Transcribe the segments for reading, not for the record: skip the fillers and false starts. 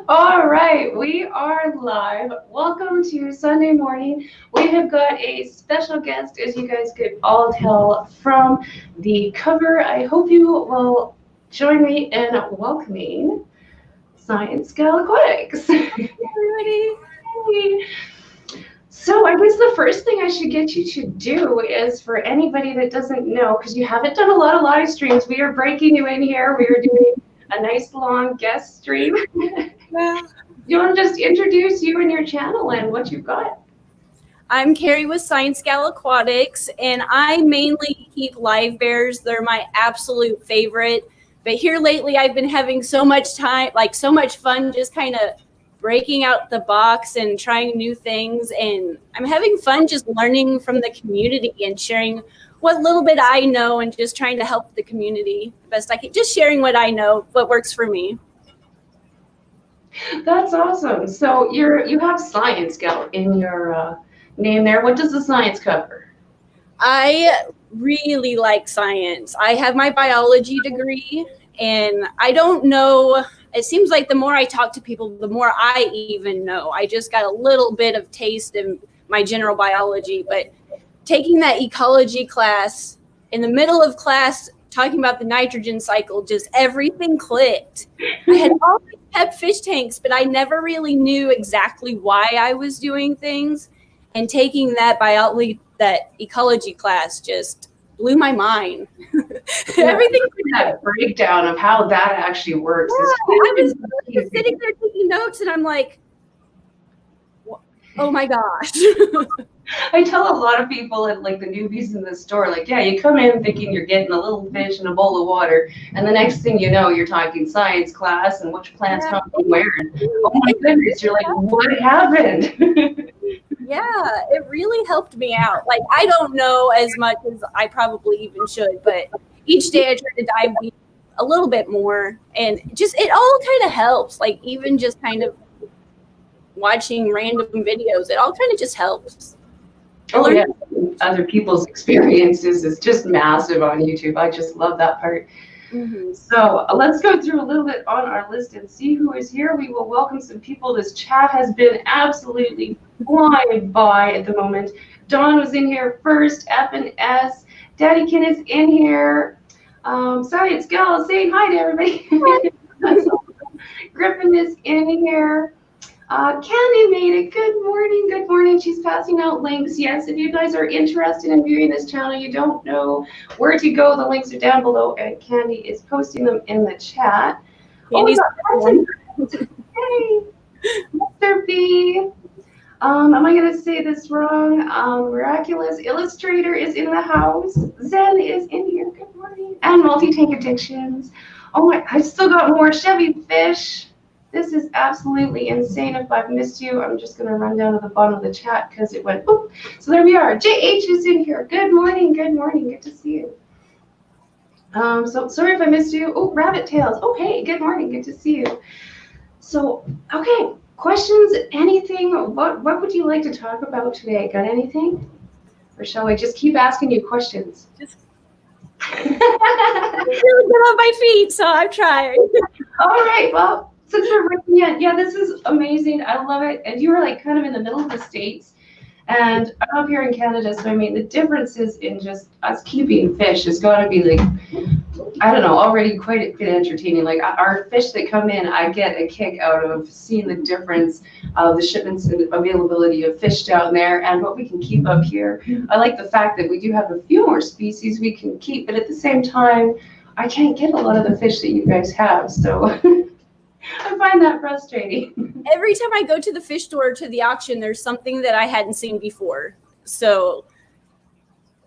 All right, we are live. Welcome to Sunday morning. We have got a special guest, as you guys could all tell from the cover. I hope you will join me in welcoming ScienceGal Aquatics. Everybody. So I guess the first thing I should get you to do is, for anybody that doesn't know, because you haven't done a lot of live streams, we are breaking you in here. We are doing a nice long guest stream. Yeah. You want to just introduce you and your channel and what you've got? I'm Carrie with ScienceGal Aquatics, and I mainly keep live bears. They're my absolute favorite. But here lately, I've been having so much time, so much fun, just kind of breaking out the box and trying new things. And I'm having fun just learning from the community and sharing what little bit I know and just trying to help the community the best I can. Just sharing what I know, what works for me. That's awesome. So you have ScienceGal in your name there. What does the science cover? I really like science. I have my biology degree, and I don't know, it seems like the more I talk to people, the more I even know. I just got a little bit of taste in my general biology, but taking that ecology class, in the middle of class, talking about the nitrogen cycle, just everything clicked. I had always kept fish tanks, but I never really knew exactly why I was doing things. And taking that biology, that ecology class just blew my mind. Yeah, Everything. That breakdown of how that actually works. Yeah, I was just sitting there taking notes, and I'm like, oh my gosh. I tell a lot of people, and like the newbies in the store, like, yeah, you come in thinking you're getting a little fish in a bowl of water, and the next thing you know, you're talking science class and which plants come from where. And, oh my goodness, you're like, what happened? Yeah, it really helped me out. Like, I don't know as much as I probably even should, but each day I try to dive deep a little bit more, and just it all kind of helps. Like, even just kind of watching random videos, it all kind of just helps. Oh yeah, other people's experiences is just massive on YouTube. I just love that part. Mm-hmm. So let's go through a little bit on our list and see who is here. We will welcome some people. This chat has been absolutely flying by at the moment. Dawn was in here first, F and S. Daddykin is in here. ScienceGal is saying hi to everybody. That's awesome. Griffin is in here. Candy made it. Good morning. Good morning. She's passing out links. Yes, if you guys are interested in viewing this channel, you don't know where to go, the links are down below, and Candy is posting them in the chat. Candy's hey, Mr. B. Am I going to say this wrong? Miraculous Illustrator is in the house. Zen is in here. Good morning. And Multi-Tank Addictions. Oh my, I still got more Chevy Fish. This is absolutely insane. If I've missed you, I'm just going to run down to the bottom of the chat because it went boop. So there we are. JH is in here. Good morning. Good morning. Good to see you. So sorry if I missed you. Oh, Rabbit Tails. Oh, hey. Good morning. Good to see you. So, okay. Questions? Anything? What would you like to talk about today? Got anything? Or shall I just keep asking you questions? I'm really good on my feet, so I'm trying. All right. Well, since we're breaking in, yeah, this is amazing. I love it. And you were like kind of in the middle of the States. And I'm up here in Canada, so I mean, the differences in just us keeping fish has got to be like, I don't know, already quite a bit entertaining. Like our fish that come in, I get a kick out of seeing the difference of the shipments and availability of fish down there and what we can keep up here. I like the fact that we do have a few more species we can keep, but at the same time, I can't get a lot of the fish that you guys have, so I find that frustrating. Every time I go to the fish store or to the auction, there's something that I hadn't seen before. So,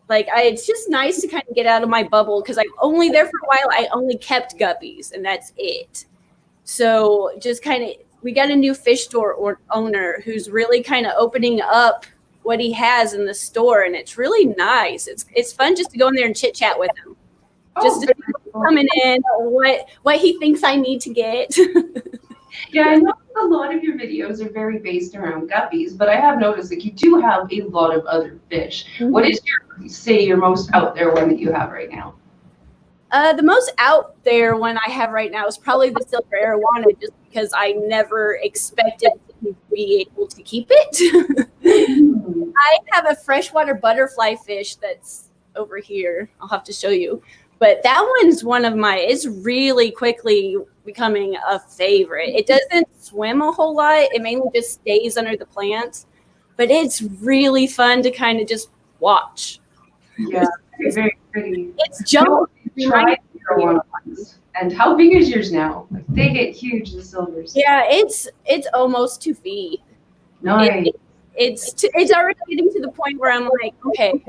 it's just nice to kind of get out of my bubble because I'm only there for a while. I only kept guppies, and that's it. So, just kind of, we got a new fish store owner who's really kind of opening up what he has in the store, and it's really nice. It's fun just to go in there and chit chat with him. Just to coming in, what he thinks I need to get. Yeah, I know a lot of your videos are very based around guppies, but I have noticed that you do have a lot of other fish. Mm-hmm. What is your most out there one that you have right now? The most out there one I have right now is probably the silver arowana, just because I never expected to be able to keep it. I have a freshwater butterfly fish that's over here. I'll have to show you. But that one's it's really quickly becoming a favorite. It doesn't swim a whole lot. It mainly just stays under the plants. But it's really fun to kind of just watch. Yeah, very, very pretty. It's jumping. And how big is yours now? Like, they get huge, the silvers. Yeah, it's almost 2 feet. Nice. It's already getting to the point where I'm like, okay,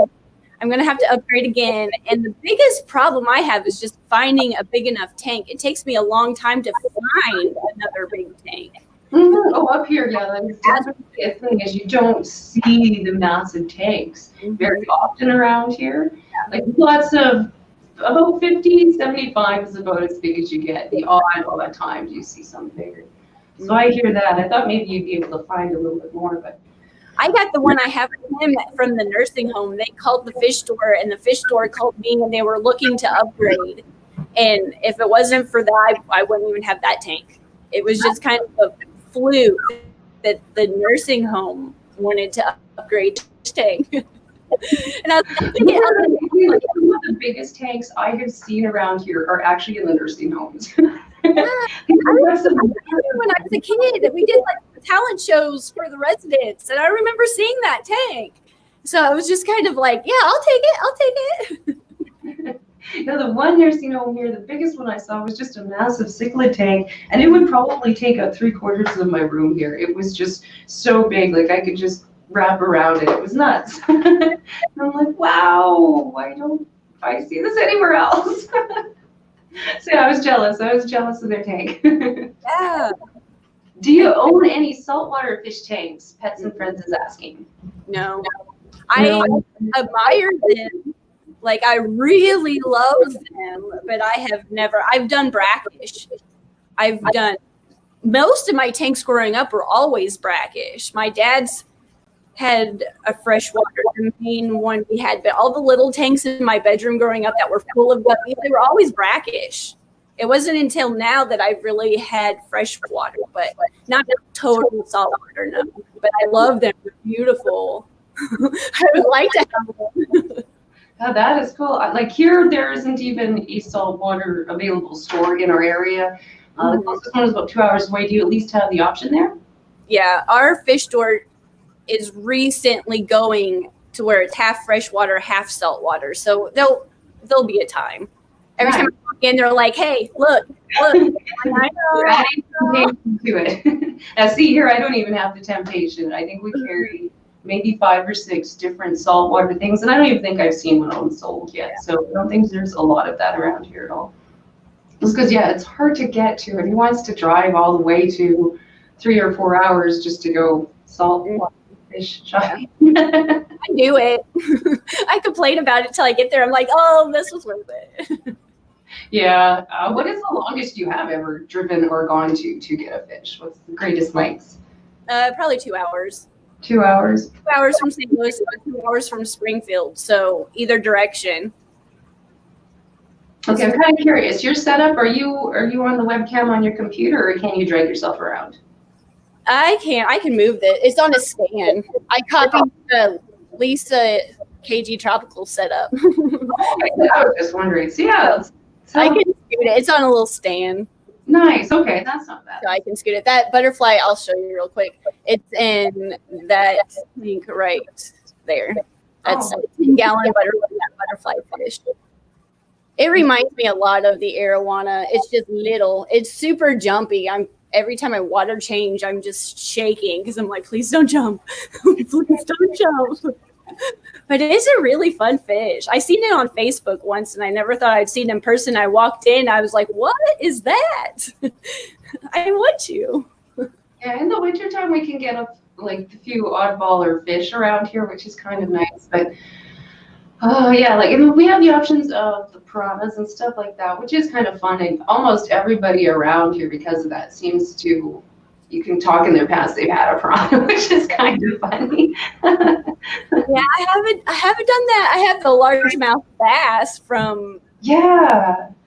I'm going to have to upgrade again. And the biggest problem I have is just finding a big enough tank. It takes me a long time to find another big tank. Mm-hmm. Oh, up here, yeah, that's definitely a thing, is you don't see the massive tanks very often around here. Like lots of, about 50, 75 is about as big as you get. The odd times you see some bigger. So I hear that. I thought maybe you'd be able to find a little bit more, but I got the one I have from the nursing home. They called the fish store, and the fish store called me, and they were looking to upgrade. And if it wasn't for that, I wouldn't even have that tank. It was just kind of a fluke that the nursing home wanted to upgrade the tank. And I was like, some of the biggest tanks I have seen around here are actually in the nursing homes. I remember when I was a kid, we did like talent shows for the residents, and I remember seeing that tank. So I was just kind of like, yeah, I'll take it. The one nursing home here, the biggest one I saw was just a massive cichlid tank, and it would probably take up 3/4 of my room here. It was just so big, like I could just wrap around it. It was nuts. And I'm like, wow, why don't I see this anywhere else? So yeah, I was jealous. I was jealous of their tank. Yeah. Do you own any saltwater fish tanks? Pets and Friends is asking. No. I admire them. Like, I really love them, but I've done brackish. Most of my tanks growing up were always brackish. My dad's had a freshwater, the main one we had, but all the little tanks in my bedroom growing up that were full of guppies, they were always brackish. It wasn't until now that I've really had freshwater, but not total saltwater, no. But I love them. They're beautiful. I would like to have one. Oh, that is cool. Like here, there isn't even a saltwater available store in our area. The closest one is about 2 hours away. Do you at least have the option there? Yeah, our fish store is recently going to where it's half freshwater, half saltwater. So there'll be a time. Every time I walk in, they're like, "Hey, look!" I know. Adding temptation to it. Now, see here, I don't even have the temptation. I think we carry maybe 5 or 6 different saltwater things, and I don't even think I've seen one of them sold yet. So I don't think there's a lot of that around here at all. Just because, yeah, it's hard to get to. And who wants to drive all the way to 3 or 4 hours just to go saltwater fish shopping? I do it. I complain about it till I get there. I'm like, oh, this was worth it. Yeah. What is the longest you have ever driven or gone to get a fish? What's the greatest lengths? Probably 2 hours. 2 hours? 2 hours from St. Louis, 2 hours from Springfield. So either direction. Okay, I'm kind of curious. Your setup, are you on the webcam on your computer, or can you drag yourself around? I can move it. It's on a stand. I copied the Lisa KG Tropical setup. Okay, I was just wondering. So yeah, I can scoot it. It's on a little stand. Nice. Okay, that's not bad. So I can scoot it. That butterfly, I'll show you real quick. It's in that link right there. That's a 10-gallon butterfly fish. It reminds me a lot of the arowana. It's just little. It's super jumpy. Every time I water change, I'm just shaking because I'm like, please don't jump. Please don't jump. But it is a really fun fish. I seen it on Facebook once, and I never thought I'd seen it in person. I walked in, I was like, what is that? I want you. Yeah, in the wintertime, we can get a few oddballer fish around here, which is kind of nice. But yeah, we have the options of the piranhas and stuff like that, which is kind of fun. And almost everybody around here, because of that, seems to, you can talk in their past they've had a piranha, which is kind of funny. Yeah, I haven't done that. I have the largemouth bass from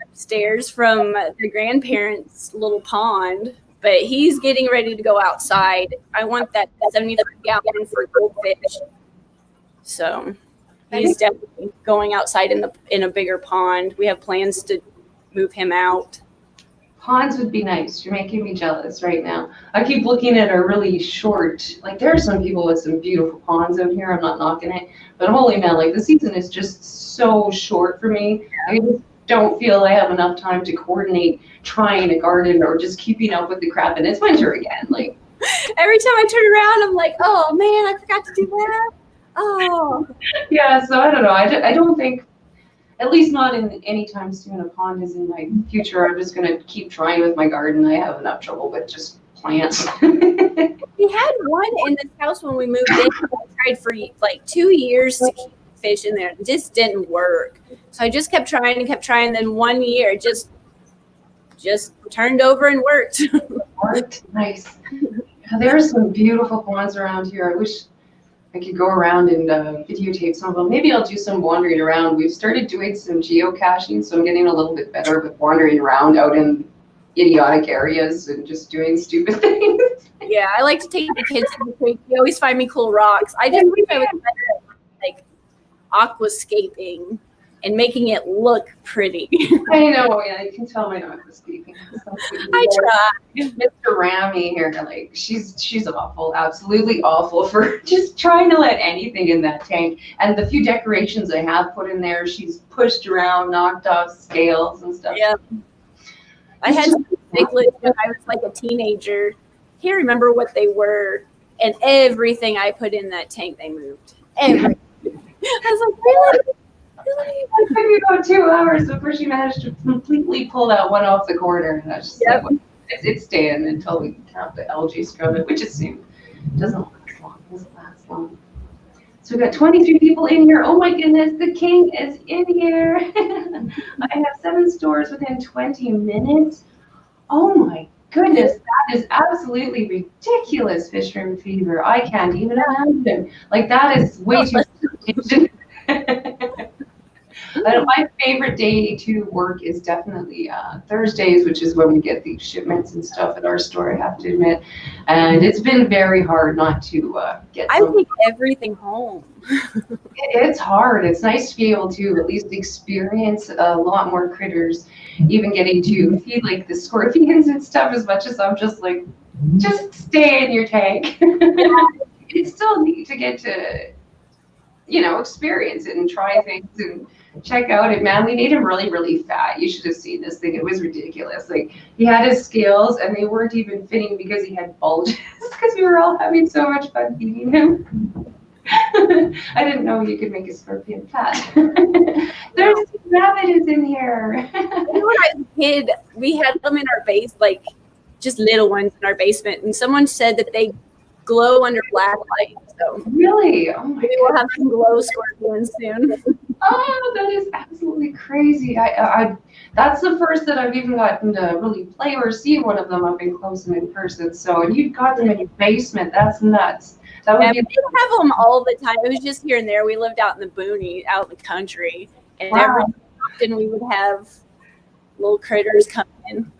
upstairs from the grandparents' little pond. but he's getting ready to go outside. I want that 75-gallon for goldfish. So he's definitely going outside in a bigger pond. We have plans to move him out. Ponds would be nice. You're making me jealous right now. I keep looking at a really short, like there are some people with some beautiful ponds out here. I'm not knocking it, but holy man, like the season is just so short for me. I just don't feel I have enough time to coordinate trying a garden or just keeping up with the crap. And it's winter again. Like every time I turn around, I'm like, oh man, I forgot to do that. Oh. Yeah, so I don't know. I don't think, at least not in anytime soon, a pond is in my future. I'm just going to keep trying with my garden. I have enough trouble with just plants. We had one in this house when we moved in. I tried for like 2 years to keep fish in there. It just didn't work. So I just kept trying and kept trying. Then 1 year just turned over and worked. Worked. Nice. Yeah, there are some beautiful ponds around here. I wish I could go around and videotape some of them. Maybe I'll do some wandering around. We've started doing some geocaching, so I'm getting a little bit better with wandering around out in idiotic areas and just doing stupid things. Yeah, I like to take the kids to the creek. They always find me cool rocks. I just wish I was better at like aquascaping and making it look pretty. I know, yeah, you can tell my aquascaping. I try. Mr. Ramy here, like she's awful, absolutely awful for just trying to let anything in that tank. And the few decorations I have put in there, she's pushed around, knocked off scales and stuff. Yeah. I had some cichlids when I was like a teenager. Can't remember what they were, and everything I put in that tank, they moved. Everything. I was like, really? It took me about 2 hours before she managed to completely pull that one off the corner. And I was just like, well, it's staying until we have the algae scrub it, which it seems doesn't last long. Doesn't last long. So we've got 23 people in here. Oh my goodness, the king is in here. I have 7 stores within 20 minutes. Oh my goodness, that is absolutely ridiculous, fish room fever. I can't even imagine. Like that is way too much. My favorite day to work is definitely Thursdays, which is when we get the shipments and stuff at our store, I have to admit. And it's been very hard not to get I take everything home. It's hard. It's nice to be able to at least experience a lot more critters, even getting to feed like the scorpions and stuff, as much as I'm just like, just stay in your tank. It's still neat to get to, experience it and try things and check out it. Man, we made him really, really fat. You should have seen this thing. It was ridiculous. Like he had his scales and they weren't even fitting because he had bulges because we were all having so much fun feeding him. I didn't know you could make a scorpion fat. There's rabbits in here. When I was a kid, we had them in our base, like just little ones in our basement, and someone said that they glow under black light. So really? Oh my maybe we'll have some glow scorpions soon. Oh, that is absolutely crazy. I that's the first that I've even gotten to really play or see one of them up in close and in person. So, and you've got them in your basement. That's nuts. That would Yeah, be we didn't have them all the time. It was just here and there. We lived out in the boonies, out in the country, and every often we would have little critters come in.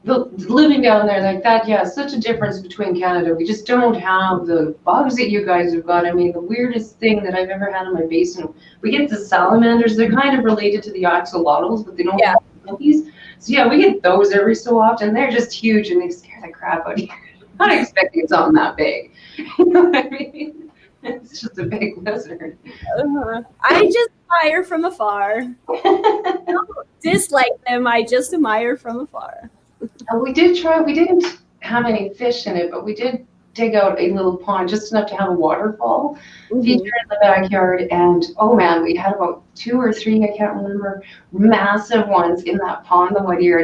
Living down there like that, yeah, such a difference between Canada. We just don't have the bugs that you guys have got. I mean, the weirdest thing that I've ever had in my basement, we get the salamanders. They're kind of related to the axolotls, but they don't have monkeys. So yeah, we get those every so often. They're just huge and they scare the crap out of you. I'm not expecting something that big. You know what I mean? It's just a big lizard. I just admire from afar. I don't dislike them. I just admire from afar. We didn't have any fish in it, but we did dig out a little pond, just enough to have a waterfall feature in the backyard. And oh man, we had about 2 or 3, I can't remember, massive ones in that pond the one year.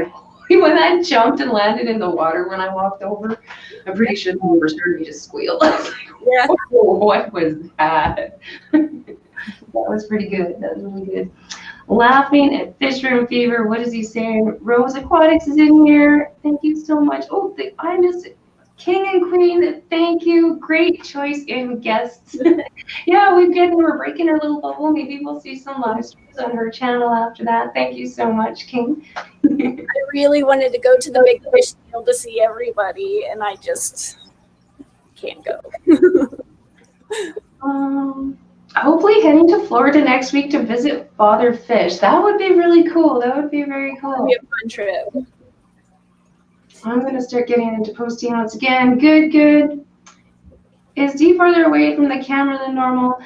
And when I jumped and landed in the water when I walked over, I'm pretty sure the neighbors heard me just squeal. Yeah. What was that? That was pretty good. That was really good. Laughing at fish room fever. What is he saying? Rose Aquatics is in here. Thank you so much. Oh, I missed it. King and Queen, thank you. Great choice in guests. Yeah, we're breaking our little bubble. Maybe we'll see some live streams on her channel after that. Thank you so much, King. I really wanted to go to the Big Fish deal to see everybody, and I just can't go. Hopefully heading to Florida next week to visit Father Fish. That would be really cool. That would be very cool. It'll be a fun trip. I'm going to start getting into posting once again. Good. Is Dee farther away from the camera than normal?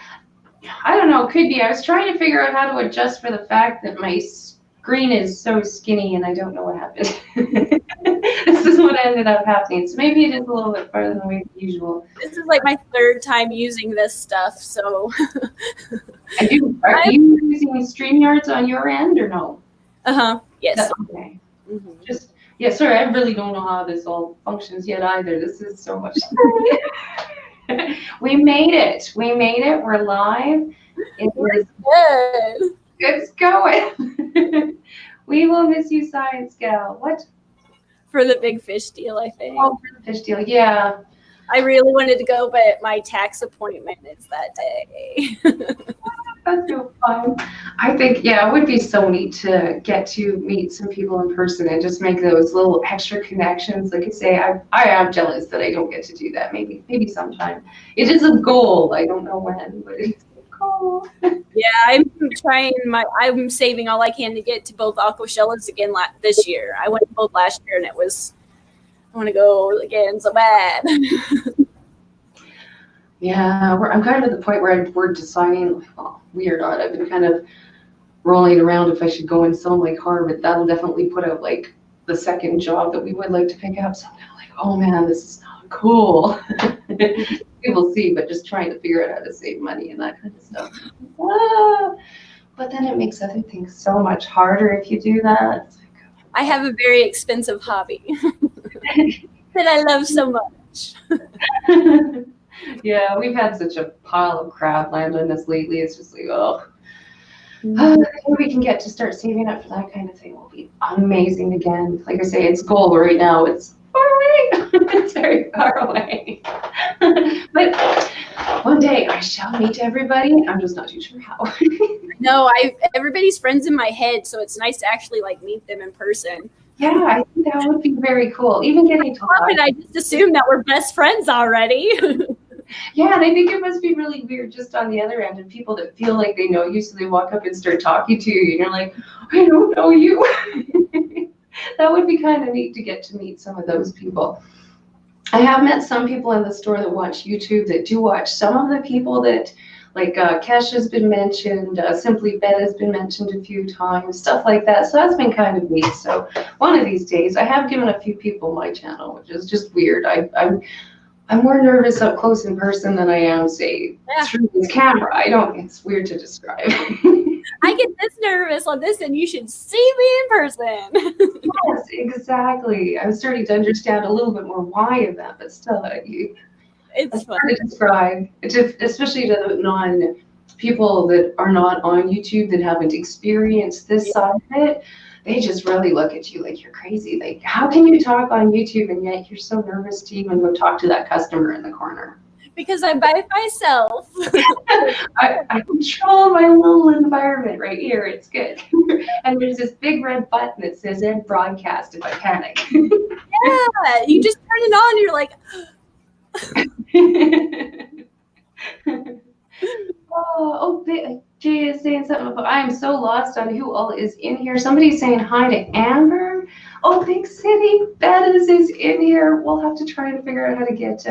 I don't know. Could be. I was trying to figure out how to adjust for the fact that my screen is so skinny and I don't know what happened. This is what ended up happening. So maybe it is a little bit farther than usual. This is like my third time using this stuff, so. Are you using StreamYards on your end or no? Yes. Okay. Mm-hmm. Sorry, I really don't know how this all functions yet either. This is so much. We made it. We're live. Good. It's going. We will miss you, ScienceGal. What? For the Big Fish deal, I think. Oh, for the fish deal, yeah. I really wanted to go, but my tax appointment is that day. That's so fun. I think, it would be so neat to get to meet some people in person and just make those little extra connections. Like I say, I am jealous that I don't get to do that. Maybe sometime. It is a goal. I don't know when, but it's a goal. Yeah, I'm saving all I can to get to both Aquashellas again this year. I went to both last year, and I want to go again so bad. Yeah, I'm kind of at the point where we're deciding, well, we are not. I've been kind of rolling around if I should go and sell my car, but that'll definitely put out like the second job that we would like to pick up. So I'm kind of like, oh man, this is not cool. We'll see, but just trying to figure out how to save money and that kind of stuff. But then it makes other things so much harder if you do that. I have a very expensive hobby that I love so much. Yeah, we've had such a pile of crap land on us lately. It's just like, if we can get to start saving up for that kind of thing, will be amazing again. Like I say, it's goal right now. It's far away. It's very far away. But one day I shall meet everybody. I'm just not too sure how. No, everybody's friends in my head, so it's nice to actually like meet them in person. Yeah, I think that would be very cool. Even getting to talk. I just assumed that we're best friends already. Yeah, and I think it must be really weird just on the other end of people that feel like they know you, so they walk up and start talking to you, and you're like, I don't know you. That would be kind of neat to get to meet some of those people. I have met some people in the store that watch YouTube that do watch some of the people that, like Kesh has been mentioned, Simply Bet has been mentioned a few times, stuff like that. So that's been kind of neat. So one of these days, I have given a few people my channel, which is just weird. I'm more nervous up close in person than I am, say, through this camera. It's weird to describe. I get this nervous on this, and you should see me in person. Yes, exactly. I'm starting to understand a little bit more why of that, but still, it's fun to describe, especially to people that are not on YouTube, that haven't experienced this side of it. They just really look at you like you're crazy. Like, how can you talk on YouTube and yet you're so nervous to even go talk to that customer in the corner? Because I'm by myself. I control my little environment right here. It's good. And there's this big red button that says end broadcast if I panic. Yeah, you just turn it on and you're like, Jay is saying something about, I am so lost on who all is in here. Somebody's saying hi to Amber. Oh, Big City, Bettis is in here. We'll have to try to figure out how to get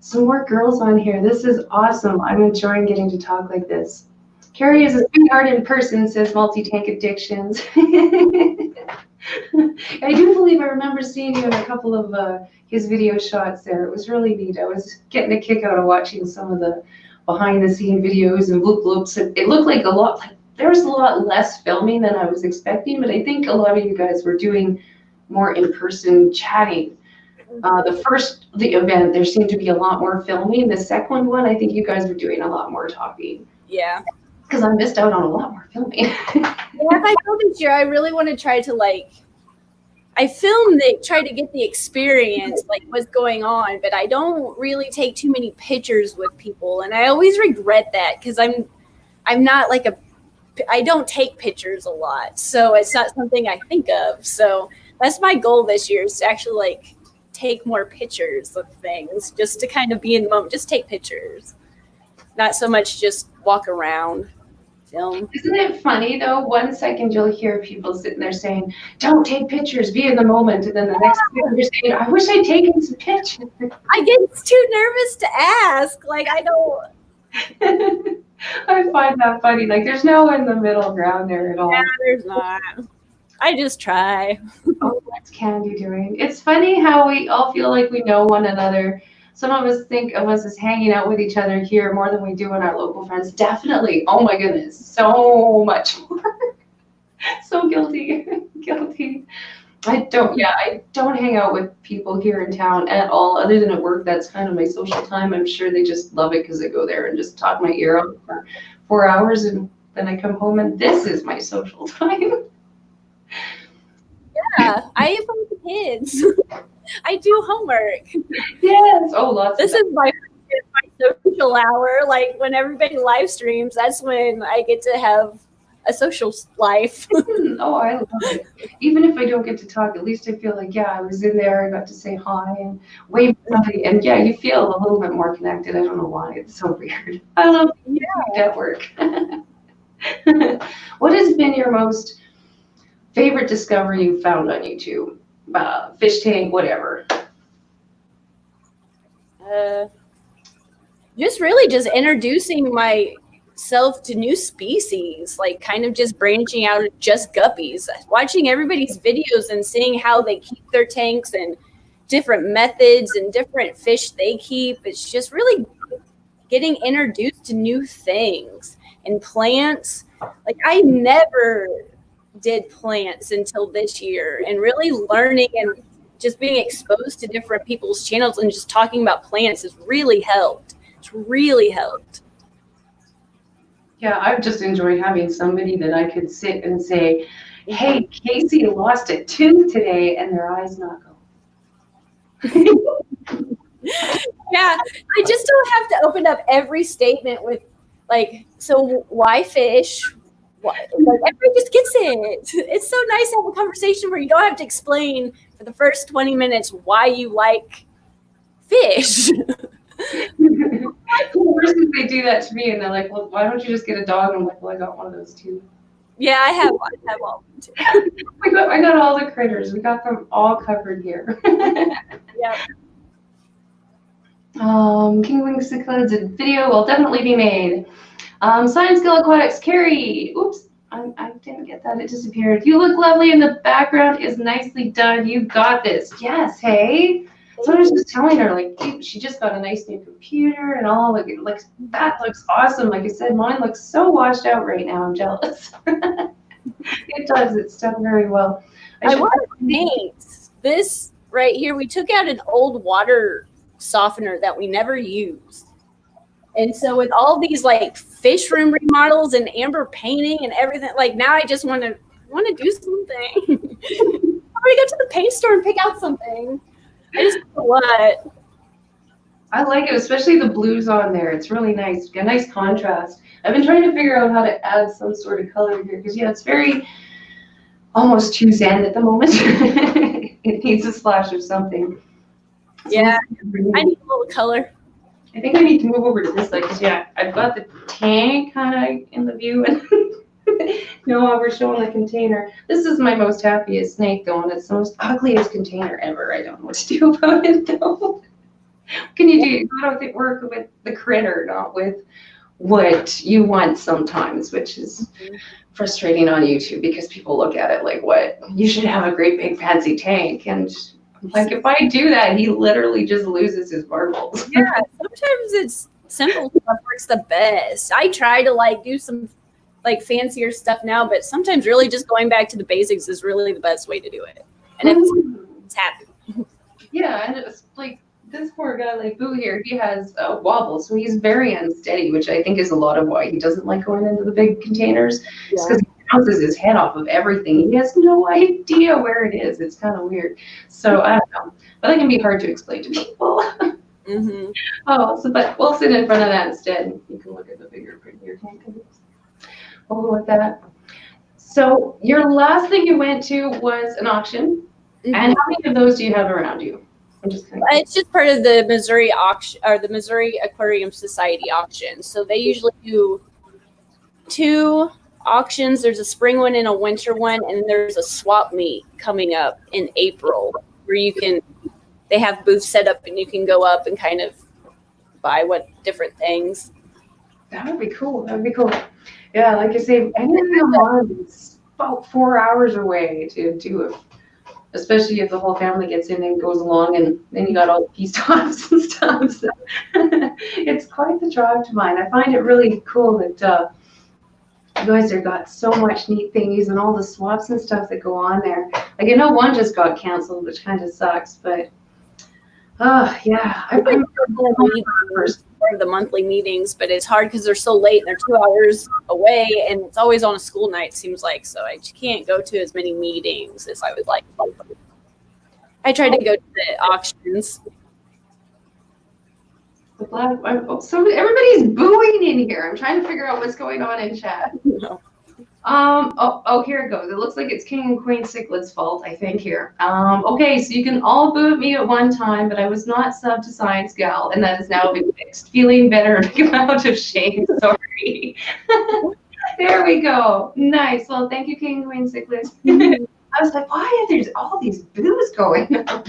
some more girls on here. This is awesome. I'm enjoying getting to talk like this. Carrie is a sweetheart in person, says Multi-Tank Addictions. I do believe I remember seeing you in a couple of his video shots there. It was really neat. I was getting a kick out of watching some of the behind-the-scene videos and bloop bloops. It looked like there was a lot less filming than I was expecting, but I think a lot of you guys were doing more in-person chatting. The event, there seemed to be a lot more filming. The second one, I think you guys were doing a lot more talking. Yeah. Because I missed out on a lot more filming. Yeah, if I go this year, I really want to try to I film it, try to get the experience, like what's going on, but I don't really take too many pictures with people, and I always regret that because I'm not like I don't take pictures a lot, so it's not something I think of. So that's my goal this year, is to actually like take more pictures of things, just to kind of be in the moment, just take pictures, not so much just walk around. Film. Isn't it funny though? 1 second you'll hear people sitting there saying, "Don't take pictures, be in the moment," and then the next second you're saying, "I wish I'd taken some pictures." I get too nervous to ask. Like I don't. I find that funny. Like there's no in the middle ground there at all. Yeah, there's not. I just try. Oh, what's Candy doing? It's funny how we all feel like we know one another. Some of us think of us as hanging out with each other here more than we do in our local friends. Definitely. Oh my goodness. So much more. So guilty. Guilty. I don't hang out with people here in town at all, other than at work. That's kind of my social time. I'm sure they just love it because I go there and just talk my ear off for 4 hours, and then I come home and this is my social time. Yeah, I have fun with the kids. I do homework. Yes. Oh, lots This of is my social hour. Like when everybody live streams, that's when I get to have a social life. Oh, I love it. Even if I don't get to talk, at least I feel like, yeah, I was in there, I got to say hi and wave at somebody. And yeah, you feel a little bit more connected. I don't know why. It's so weird. I love that work. What has been your most favorite discovery you found on YouTube? Fish tank, whatever. Just really just introducing myself to new species, like kind of just branching out of just guppies, watching everybody's videos and seeing how they keep their tanks and different methods and different fish they keep. It's just really getting introduced to new things and plants. Like I never did plants until this year, and really learning and just being exposed to different people's channels and just talking about plants has really helped. It's really helped. Yeah, I've just enjoyed having somebody that I could sit and say, "Hey, Casey lost a tooth today," and their eyes not go. Yeah, I just don't have to open up every statement with like, so why fish? Why? Like everybody just gets it. It's so nice to have a conversation where you don't have to explain for the first 20 minutes why you like fish. Worse if they do that to me and they're like, "Well, why don't you just get a dog?" And I'm like, "Well, I got one of those too." Yeah, I have all of them too. I got all the critters. We got them all covered here. Yeah. King Wings Cichlids, a video will definitely be made. ScienceGal Aquatics, Carrie. Oops, I didn't get that. It disappeared. You look lovely, and the background is nicely done. You got this. Yes, hey. So I was just telling her, like, she just got a nice new computer and all. Like that looks awesome. Like I said, mine looks so washed out right now. I'm jealous. It does. It's done very well. I want to paint this right here. We took out an old water softener that we never used. And so with all these like fish room remodels and amber painting and everything, like now I just want to do something. I'm gonna go to the paint store and pick out something. I just don't know what. I like it, especially the blues on there. It's really nice. A nice contrast. I've been trying to figure out how to add some sort of color here because yeah, it's very almost too zen at the moment. It needs a splash of something. Yeah, I need a little color. I think I need to move over to this side because yeah, I've got the tank kind of in the view and no, we're showing the container. This is my most happiest snake though, and it's the most ugliest container ever. I don't know what to do about it though. What can you do? You gotta work with the critter, not with what you want sometimes, which is frustrating on YouTube because people look at it like, what? You should have a great big fancy tank. And like, if I do that, he literally just loses his marbles. Yeah, sometimes it's simple stuff works the best. I try to like do some like fancier stuff now, but sometimes really just going back to the basics is really the best way to do it. And it's happy. Yeah, and it's like this poor guy like Boo here, he has a wobble, so he's very unsteady, which I think is a lot of why he doesn't like going into the big containers. It's because he bounces his head off of everything. He has no idea where it is. It's kind of weird. So I don't know, but that can be hard to explain to people. Mm-hmm. Oh, so but we'll sit in front of that instead. You can look at the bigger print here. We'll go with that. So your last thing you went to was an auction, Mm-hmm. and how many of those do you have around you? I'm just kind of It's just part of the Missouri auction or the Missouri Aquarium Society auction. So they usually do 2 auctions. There's a spring one and a winter one, and there's a swap meet coming up in April where they have booths set up and you can go up and kind of buy different things. that would be cool. That would be cool. Yeah, like I say, anything a month is about 4 hours away to do it. Especially if the whole family gets in and goes along, and then you got all the peace stops and stuff. So it's quite the drive to mine. I find it really cool that you guys have got so much neat things and all the swaps and stuff that go on there. Like I know one just got canceled, which kind of sucks, but yeah, I'm first for the monthly meetings, but it's hard because they're so late and they're 2 hours away, and it's always on a school night. Seems like so I can't go to as many meetings as I would like. I try to go to the auctions. So everybody's booing in here. I'm trying to figure out what's going on in chat. No. Here it goes. It looks like it's King and Queen Cichlids' fault, I think, here. Okay, so you can all boo at me at one time, but I was not subbed to ScienceGal, and that has now been fixed. Feeling better to come out of shame, sorry. There we go. Nice. Well, thank you, King and Queen Cichlids. I was like, why are there all these boos going on?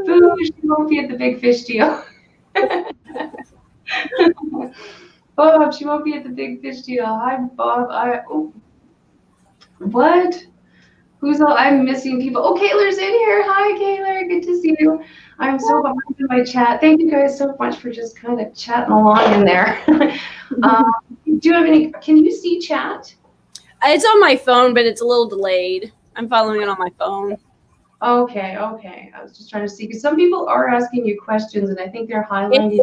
Boo, she won't be at the big fish deal. Bob, she won't be at the big fish deal. Hi, Bob. What? I'm missing people. Oh, Kayla's in here. Hi, Kayla. Good to see you. I'm so behind in my chat. Thank you guys so much for just kind of chatting along in there. Do you have any? Can you see chat? It's on my phone, but it's a little delayed. I'm following it on my phone. Okay. I was just trying to see because some people are asking you questions, and I think they're highlighting.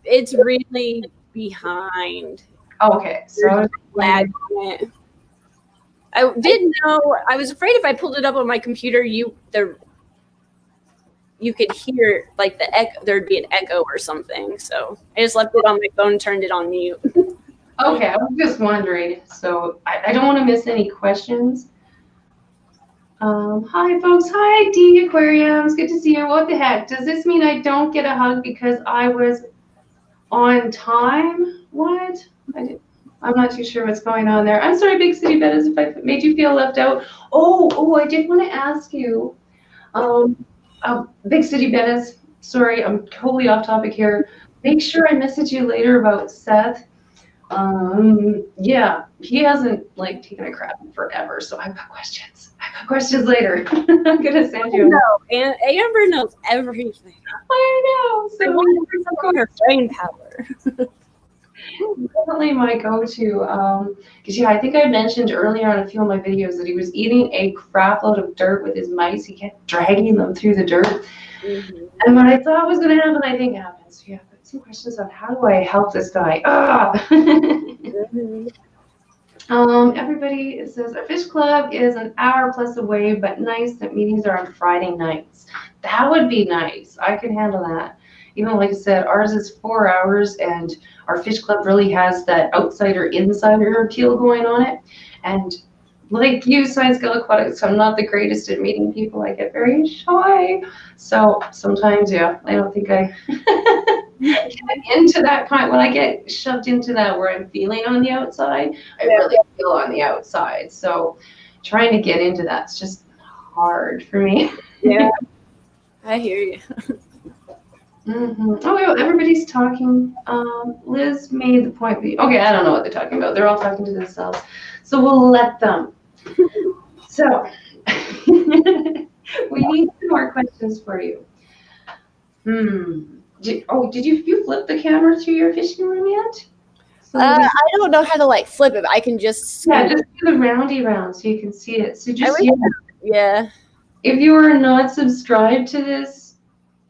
It's really behind. Okay, so lag on it. I didn't know. I was afraid if I pulled it up on my computer, you could hear like the echo. There'd be an echo or something. So I just left it on my phone, turned it on mute. Okay, I was just wondering. So I don't want to miss any questions. Hi, folks. Hi, D Aquariums. Good to see you. What the heck? Does this mean I don't get a hug because I was on time? What? I'm not too sure what's going on there. I'm sorry, Big City Bettas, if I made you feel left out. Oh, I did want to ask you. Big City Bettas, sorry, I'm totally off topic here. Make sure I message you later about Seth. Yeah, he hasn't taken a crap in forever, so I've got questions. Later. I'm gonna send you. No, and Amber knows everything. I know. So her brain power. Definitely my go-to. Because I think I mentioned earlier on a few of my videos that he was eating a crap load of dirt with his mice. He kept dragging them through the dirt. Mm-hmm. And what I thought was going to happen, I think happened. So yeah, but some questions on how do I help this guy? Mm-hmm. Everybody says our fish club is an hour plus away, but nice that meetings are on Friday nights. That would be nice. I can handle that. Even like I said, ours is 4 hours, and our fish club really has that outsider-insider appeal going on it. And like you, ScienceGal Aquatics, I'm not the greatest at meeting people. I get very shy. So sometimes, yeah, I don't think I get into that kind. When I get shoved into that where I'm feeling on the outside, I really feel on the outside. So trying to get into that's just hard for me. Yeah, I hear you. Mm-hmm. Oh, yeah, everybody's talking. Liz made the point. Okay, I don't know what they're talking about. They're all talking to themselves. So we'll let them. So we need some more questions for you. Did you flip the camera through your fishing room yet? So I don't know how to flip it. But I can just just do the roundy round so you can see it. So just yeah. if you are not subscribed to this,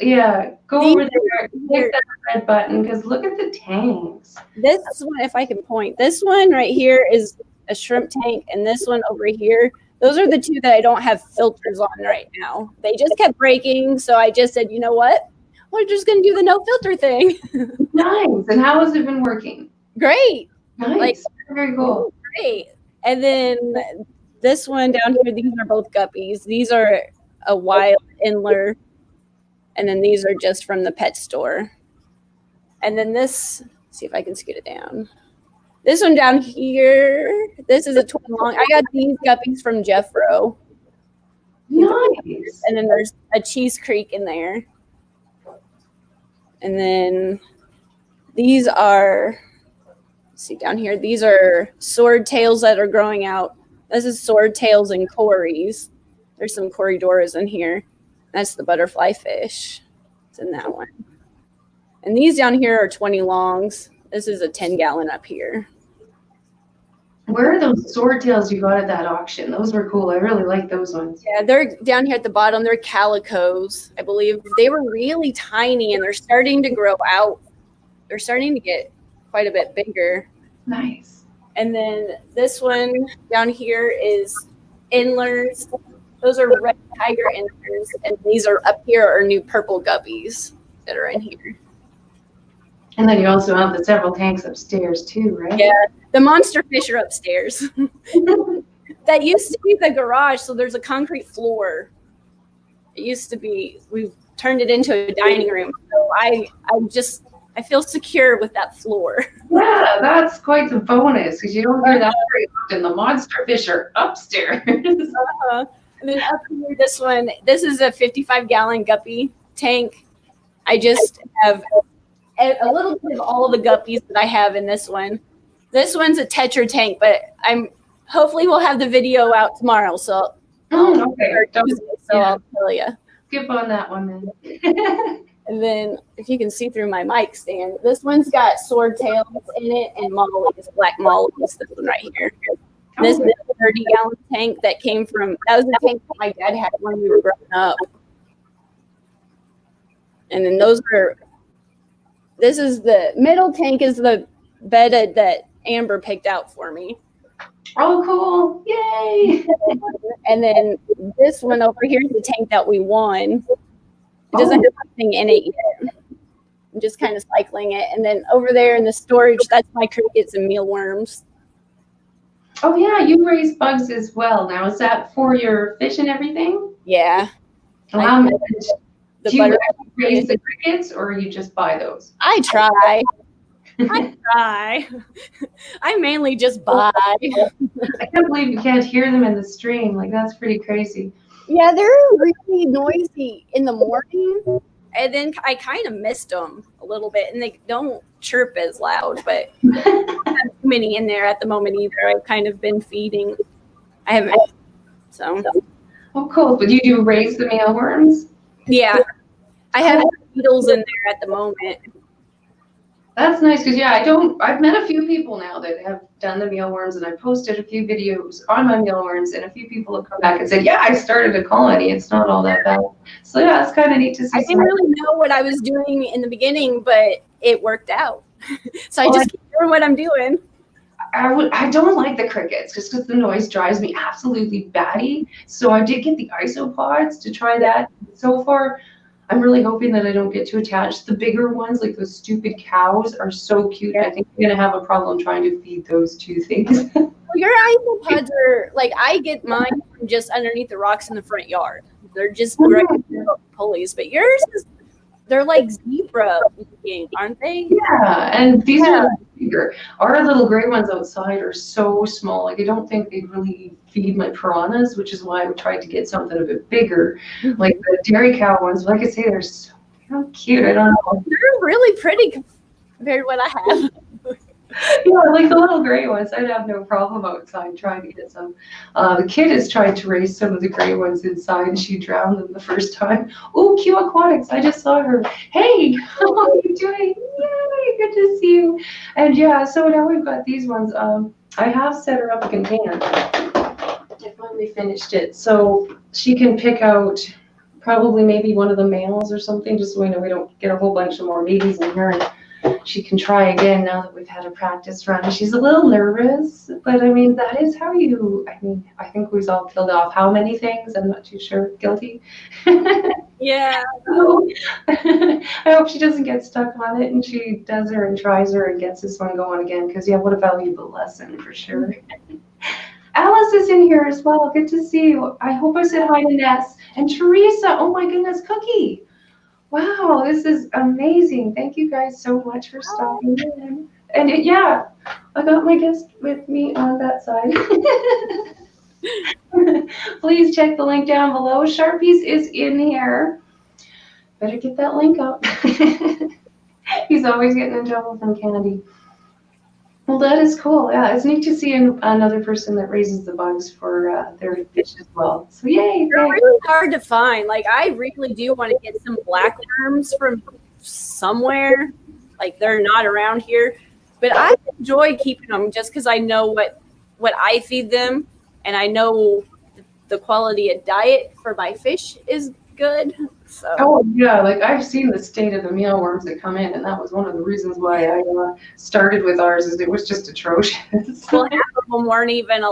Yeah, go These over there, here, click that red button, because look at the tanks. this one, if I can point, this one right here is a shrimp tank, and this one over here, those are the two that I don't have filters on right now. They just kept breaking, so I just said, you know what? We're just gonna do the no filter thing. Nice. And how has it been working? Great. Nice. Like, very cool. Great. And then this one down here, these are both guppies. These are a wild inler, and then these are just from the pet store. And then this, let's see if I can scoot it down. This one down here, this is a twin long. I got these guppies from Jeffro. Nice. And then there's a Cheese Creek in there. And then these are, let's see down here, these are sword tails that are growing out. This is sword tails and cories. There's some corydoras in here. That's the butterfly fish. It's in that one. And these down here are 20 longs. This is a 10-gallon up here. Where are those swordtails you got at that auction? Those were cool. I really like those ones. Yeah, they're down here at the bottom. They're calicos, I believe. They were really tiny, and they're starting to grow out. They're starting to get quite a bit bigger. Nice. And then this one down here is inlers. Those are red tiger inlers, and these are up here are new purple guppies that are in here. And then you also have the several tanks upstairs too, right? Yeah, the monster fish are upstairs. That used to be the garage, so there's a concrete floor. It used to be, we've turned it into a dining room. So I feel secure with that floor. Yeah, that's quite the bonus because you don't hear that very often. The monster fish are upstairs. And then up here, this is a 55-gallon guppy tank. I just have a little bit of all of the guppies that I have in this one. This one's a Tetra tank, but hopefully we'll have the video out tomorrow. So okay. I'll tell you. Skip on that one then. And then if you can see through my mic stand, this one's got sword tails in it and mollies, black mollies. This one right here. This is a 30-gallon tank that was the tank that my dad had when we were growing up. And then this is the middle tank is the bedded that Amber picked out for me. Oh, cool. Yay. And then this one over here is the tank that we won. It doesn't have anything in it yet. I'm just kind of cycling it. And then over there in the storage, that's my crickets and mealworms. Oh, yeah, you raise bugs as well. Now, is that for your fish and everything? Yeah. Do you raise the crickets or you just buy those? I try. I mainly just buy. I can't believe you can't hear them in the stream. Like, that's pretty crazy. Yeah, they're really noisy in the morning. And then I kind of missed them a little bit, and they don't chirp as loud, but I don't have too many in there at the moment either. I've kind of been feeding. I haven't, so. Oh, cool. But you do raise the mealworms? Yeah. I have beetles in there at the moment. That's nice because, yeah, I've met a few people now that have done the mealworms, and I posted a few videos on my mealworms, and a few people have come back and said, yeah, I started a colony. It's not all that bad. So, yeah, it's kind of neat to see. I didn't really know what I was doing in the beginning, but it worked out. So I just keep doing what I'm doing. I don't like the crickets just because the noise drives me absolutely batty. So I did get the isopods to try that. So far, I'm really hoping that I don't get too attached. The bigger ones, like those stupid cows, are so cute. I think I'm going to have a problem trying to feed those two things. Your isopods are, like, I get mine from just underneath the rocks in the front yard. They're just regular pulleys. But yours they're like zebra looking, aren't they? Yeah, and these are bigger. Our little gray ones outside are so small. Like, I don't think they really feed my piranhas, which is why I tried to get something a bit bigger. Like the dairy cow ones, like I say, they're so cute. I don't know. They're really pretty compared to what I have. Yeah, like the little gray ones, I'd have no problem outside trying to get some. The kid has tried to raise some of the gray ones inside, and she drowned them the first time. Oh, Q Aquatics, I just saw her. Hey, how are you doing? Yay, good to see you. And yeah, so now we've got these ones. I have set her up a container. I finally finished it, so she can pick out probably maybe one of the males or something, just so we know we don't get a whole bunch of more babies in here. And she can try again now that we've had a practice run. She's a little nervous, but I mean, that is how you, I mean, I think we've all killed off how many things? I'm not too sure. Guilty. Yeah. I hope she doesn't get stuck on it and she does her and tries her and gets this one going again, because yeah, what a valuable lesson for sure. Alice is in here as well. Good to see you. I hope I said hi to Ness. And Teresa, oh my goodness, Cookie. Wow, this is amazing. Thank you guys so much for stopping in. And yeah, I got my guest with me on that side. Please check the link down below. Sharpies is in here. Better get that link up. He's always getting in trouble from Candy. Well, that is cool. Yeah, it's neat to see another person that raises the bugs for their fish as well. So yay! They're really hard to find. Like, I really do want to get some black worms from somewhere. Like, they're not around here. But I enjoy keeping them just because I know what I feed them, and I know the quality of diet for my fish is good. So. Oh yeah, like I've seen the state of the mealworms that come in, and that was one of the reasons why I started with ours. Is it was just atrocious. Well, half of them weren't even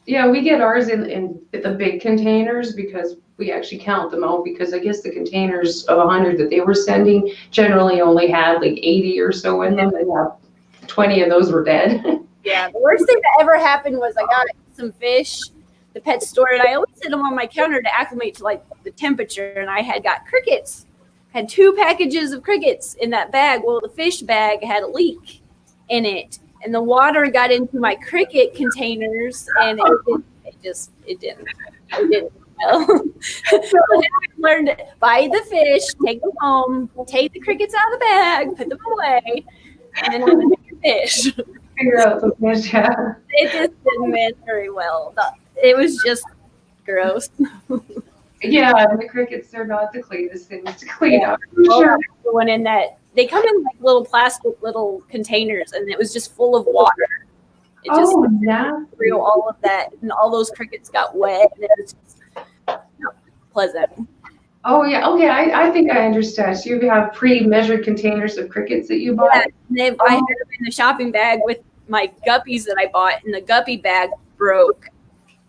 Yeah, we get ours in the big containers because we actually count them out, because I guess the containers of 100 that they were sending generally only had like 80 or so in them, and 20 of those were dead. Yeah, the worst thing that ever happened was I got some fish, the pet store, and I always set them on my counter to acclimate to like the temperature, and I had got crickets. Had 2 packages of crickets in that bag. Well, the fish bag had a leak in it, and the water got into my cricket containers, and it didn't well. So I learned to buy the fish, take them home, take the crickets out of the bag, put them away, and then have your fish. Figure out the fish, yeah. It just didn't end very well. It was just gross. Yeah, and the crickets, they're not the cleanest things to clean up. For sure. The one in that, they come in like little plastic little containers, and it was just full of water. It just threw all of that, and all those crickets got wet, and it was just not pleasant. Oh yeah, okay. I think I understand. So you have pre-measured containers of crickets that you bought. Yeah, I had them in the shopping bag with my guppies that I bought, and the guppy bag broke.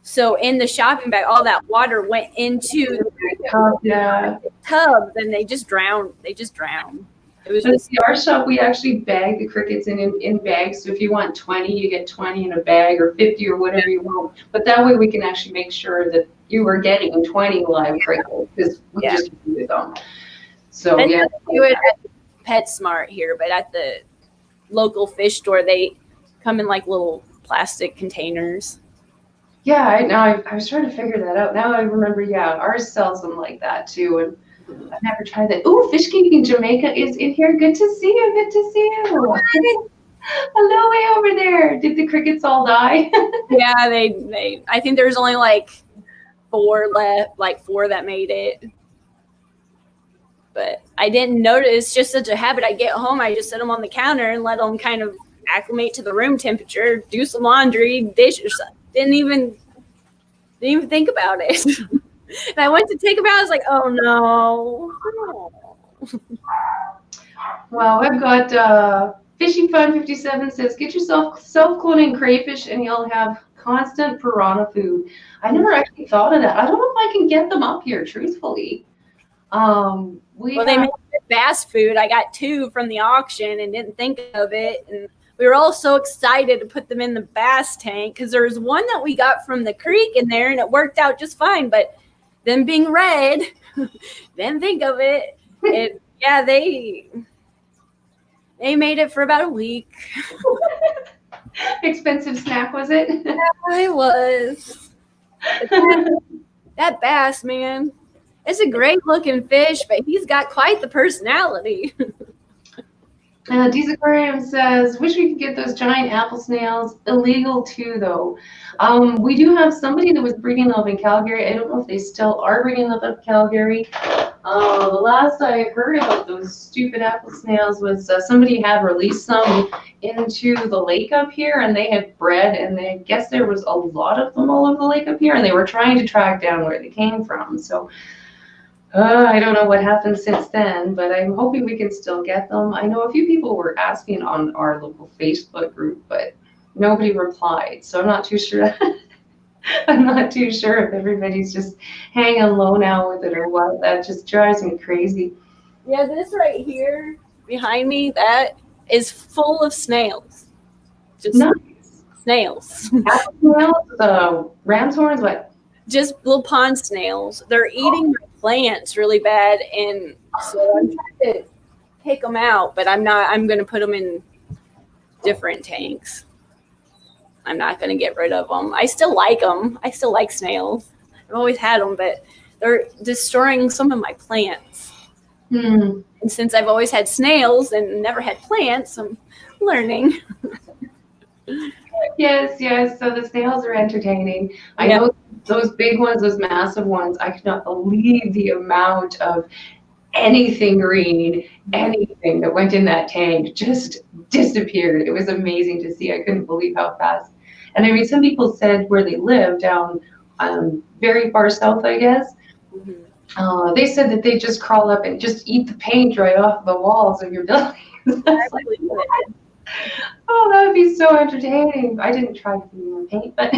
So in the shopping bag, all that water went into the tubs, and they just drowned. It was just our shop. We actually bag the crickets in bags. So if you want 20, you get 20 in a bag, or 50, or whatever you want. But that way we can actually make sure that you are getting 20 live crickets, because we just do them. So and do it at PetSmart here, but at the local fish store, they come in like little plastic containers. Yeah, I was trying to figure that out. Now I remember, yeah, ours sells them like that too. And I've never tried that. Ooh, Fish Geek in Jamaica is in here. Good to see you. Good to see you. Hello, way over there. Did the crickets all die? Yeah, they I think there's only like 4 left, like 4 that made it. But I didn't notice. It's just such a habit. I get home, I just set them on the counter and let them kind of acclimate to the room temperature, do some laundry, dish or something. Didn't even think about it. And I went to take them out. I was like, oh no. Well, I've got Fishy Fun 57 says, get yourself self-cloning crayfish and you'll have constant piranha food. I never actually thought of that. I don't know if I can get them up here, truthfully. They made bass food. I got 2 from the auction and didn't think of it. And we were all so excited to put them in the bass tank because there was one that we got from the creek in there and it worked out just fine. But them being red, didn't think of it. They made it for about a week. Expensive snack, was it? Yeah, it was. That bass, man. It's a great looking fish, but he's got quite the personality. Deasaquazoo says, wish we could get those giant apple snails. Illegal too, though. We do have somebody that was breeding them up in Calgary. I don't know if they still are breeding them up in Calgary. The last I heard about those stupid apple snails was somebody had released some into the lake up here, and they had bred, and I guess there was a lot of them all over the lake up here, and they were trying to track down where they came from. So I don't know what happened since then, but I'm hoping we can still get them. I know a few people were asking on our local Facebook group, but nobody replied, so I'm not too sure. I'm not too sure if everybody's just hanging low now with it or what. That just drives me crazy. Yeah, this right here behind me, that is full of snails. Just Nice. snails. Apple snails, ram's horns, what? Just little pond snails. They're eating my plants really bad, and so I'm trying to take them out, but I'm not. I'm going to put them in different tanks. I'm not going to get rid of them. I still like them. I still like snails. I've always had them, but they're destroying some of my plants. And since I've always had snails and never had plants, I'm learning. Yes, yes. So the snails are entertaining. I know those big ones, those massive ones, I cannot believe the amount of anything green, anything that went in that tank just disappeared. It was amazing to see. I couldn't believe how fast. And I mean, some people said where they live down very far south, I guess. They said that they just crawl up and just eat the paint right off the walls of your buildings. Like, oh, that would be so entertaining. I didn't try to eat more paint, but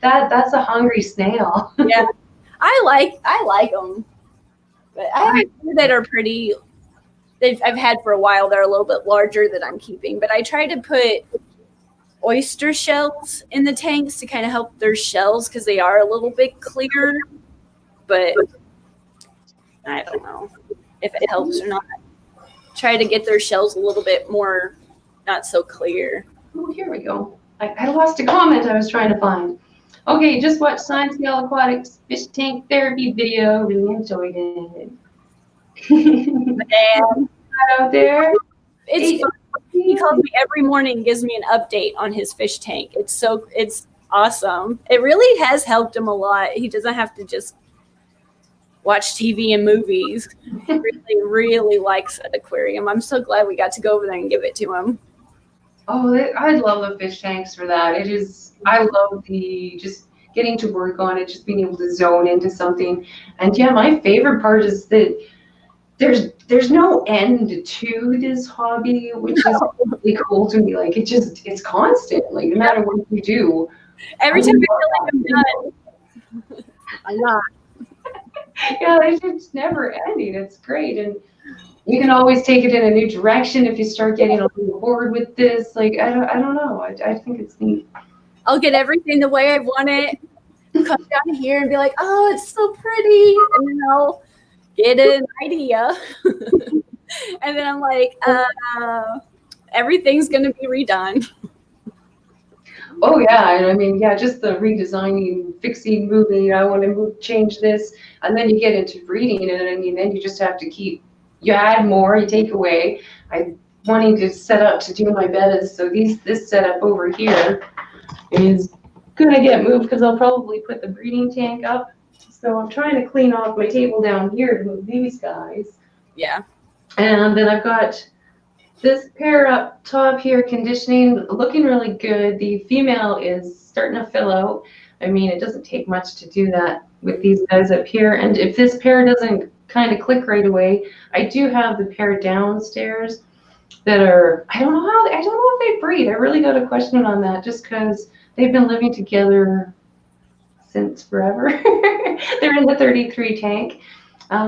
that's a hungry snail. Yeah, I like them. But I have a few that are pretty. I've had for a while. They're a little bit larger that I'm keeping. But I try to put oyster shells in the tanks to kind of help their shells because they are a little bit clear. But I don't know if it helps or not. Try to get their shells a little bit more not so clear. Oh, here we go. I lost a comment I was trying to find. Okay, just watched ScienceGal Aquatics fish tank therapy video. Really enjoyed it. Dad, out there. it's fun. He calls me every morning, gives me an update on his fish tank. It's awesome. It really has helped him a lot. He doesn't have to just watch TV and movies. He really, really likes that aquarium. I'm so glad we got to go over there and give it to him. Oh, I love the fish tanks for that. It is. I love the just getting to work on it, just being able to zone into something. And yeah, my favorite part is that there's no end to this hobby, which is really cool to me. Like it's constant. Like no matter what you do. Every time I feel like I'm done, I'm not. Yeah, it's never ending. It's great. And you can always take it in a new direction if you start getting a little bored with this. Like I don't know. I think it's neat. I'll get everything the way I want it. Come down here and be like, oh, it's so pretty, and then I'll get an idea, and then I'm like, everything's gonna be redone. Oh yeah, and I mean, yeah, just the redesigning, fixing, moving. I want to change this, and then you get into breeding, and I mean, then you just have to keep. You add more, you take away. I'm wanting to set up to do my beds, so this setup over here is gonna get moved because I'll probably put the breeding tank up. So I'm trying to clean off my table down here to move these guys. Yeah. And then I've got this pair up top here, conditioning, looking really good. The female is starting to fill out. I mean, it doesn't take much to do that with these guys up here. And if this pair doesn't kind of click right away, I do have the pair downstairs that are, I don't know if they breed. I really got a question on that just because they've been living together since forever. They're in the 33 tank.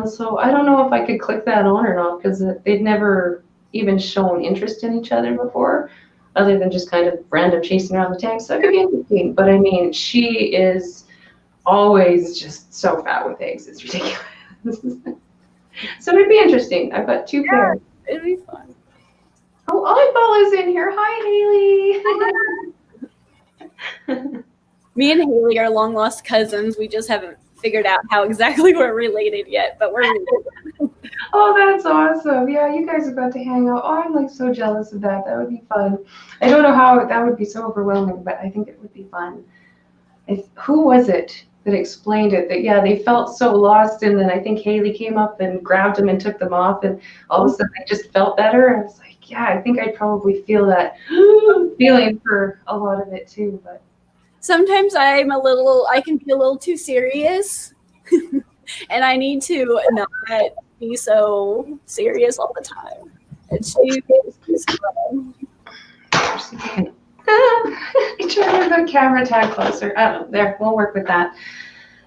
So I don't know if I could click that on or not because they've never even shown interest in each other before, other than just kind of random chasing around the tank. So it could be interesting. But I mean, she is always just so fat with eggs. It's ridiculous. So it'd be interesting. I've got two pairs. It'd be fun. Oh, Eyeball is in here. Hi, Haley. Me and Haley are long lost cousins. We just haven't figured out how exactly we're related yet, but we're related. Oh, that's awesome. Yeah, you guys have got to hang out. Oh, I'm like so jealous of that. That would be fun. I don't know how that would be so overwhelming, but I think it would be fun. Who was it? that explained it, that yeah, they felt so lost, and then I think Haley came up and grabbed them and took them off, and all of a sudden they just felt better. And I was like, yeah, I think I'd probably feel that feeling for a lot of it too. But sometimes I can be a little too serious, and I need to not be so serious all the time. And she's fun. Try to the camera tag closer. Oh, there, we'll work with that.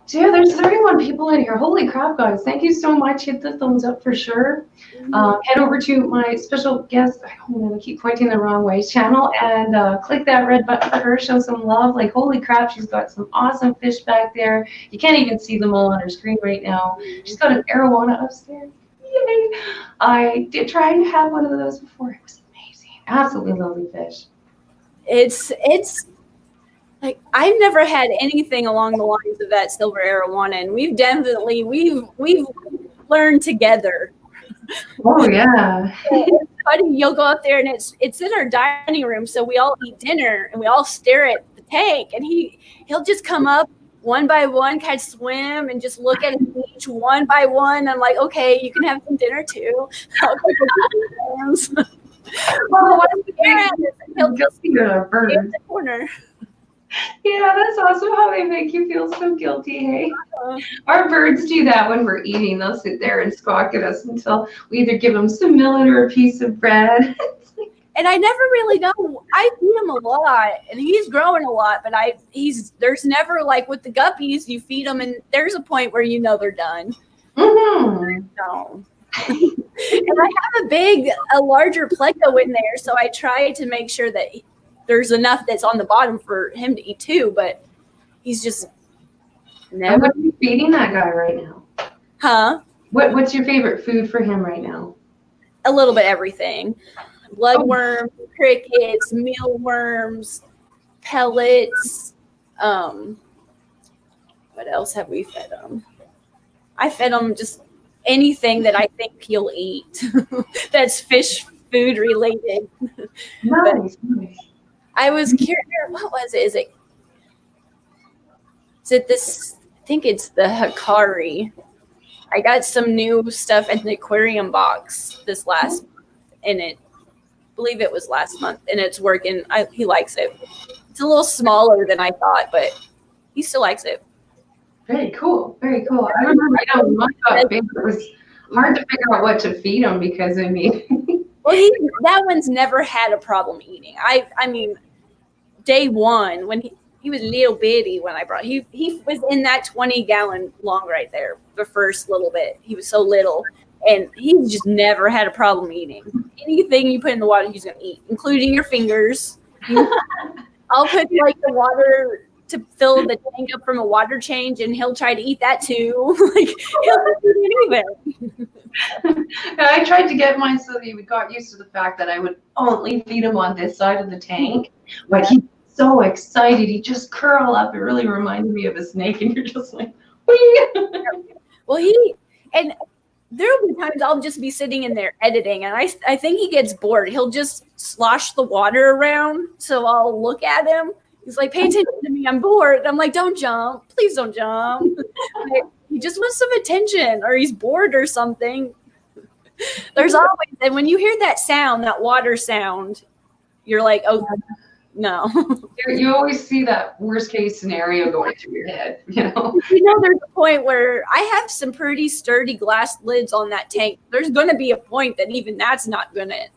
So yeah, there's 31 people in here. Holy crap, guys. Thank you so much. Hit the thumbs up for sure. Head over to my special guest, I'm going to keep pointing the wrong way, channel, and click that red button for her. Show some love. Like, holy crap, she's got some awesome fish back there. You can't even see them all on her screen right now. She's got an arowana upstairs. Yay. I did try and have one of those before. It was amazing. Absolutely lovely fish. It's like I've never had anything along the lines of that silver arowana, and we've learned together. Oh yeah. Funny, you'll go up there and it's in our dining room, so we all eat dinner and we all stare at the tank, and he'll just come up one by one, kind of swim and just look at each one by one. I'm like, okay, you can have some dinner too. Well, he'll just be a bird in the corner. Yeah, that's awesome how they make you feel so guilty, hey? Our birds do that when we're eating. They'll sit there and squawk at us until we either give them some millet or a piece of bread. And I never really know. I feed him a lot, and he's growing a lot, but there's never, like with the guppies, you feed them, and there's a point where you know they're done. Mm-hmm. No. And I have a larger pleco in there, so I try to make sure that there's enough that's on the bottom for him to eat too, but he's just never. What are you feeding that guy right now? Huh? What's your favorite food for him right now? A little bit everything. Bloodworms, crickets, mealworms, pellets. What else have we fed him? I fed him just anything that I think he'll eat that's fish food related. Nice. I was curious, what was it? Is it this? I think it's the Hikari. I got some new stuff in the aquarium box this last month, and I believe it was last month, and it's working. He likes it. It's a little smaller than I thought, but he still likes it. Very cool. Very cool. I remember, my favorite was hard to figure out what to feed him because, I mean. Well, that one's never had a problem eating. I mean, day one, when he was little bitty when I brought, he was in that 20-gallon long right there, the first little bit. He was so little, and he just never had a problem eating. Anything you put in the water, he's going to eat, including your fingers. I'll put like the water to fill the tank up from a water change, and he'll try to eat that too. Like, he'll eat anything. I tried to get mine so that he got used to the fact that I would only feed him on this side of the tank. But he's so excited, he just curl up. It really reminded me of a snake, and you're just like, whee! Well, and there'll be times I'll just be sitting in there editing, and I think he gets bored. He'll just slosh the water around, so I'll look at him. He's like, pay attention to me, I'm bored. I'm like, don't jump. Please don't jump. He just wants some attention, or he's bored or something. There's always, and when you hear that sound, that water sound, you're like, oh, no. You always see that worst case scenario going through your head, there's a point where I have some pretty sturdy glass lids on that tank. There's going to be a point that even that's not going to.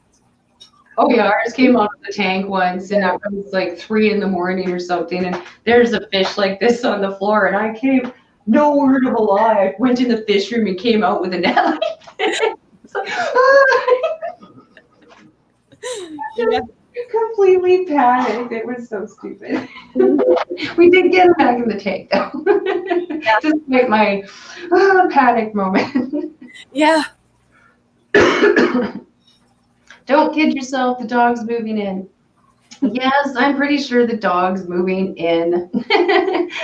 Oh yeah, ours came out of the tank once, and it was like 3 a.m. or something, and there's a fish like this on the floor, and I came, no word of a lie, I went in the fish room and came out with a net like this. Like, Yeah. Completely panicked. It was so stupid. We did get him back in the tank though. Yeah. Despite my panic moment. Yeah. Don't kid yourself, the dog's moving in. Yes, I'm pretty sure the dog's moving in.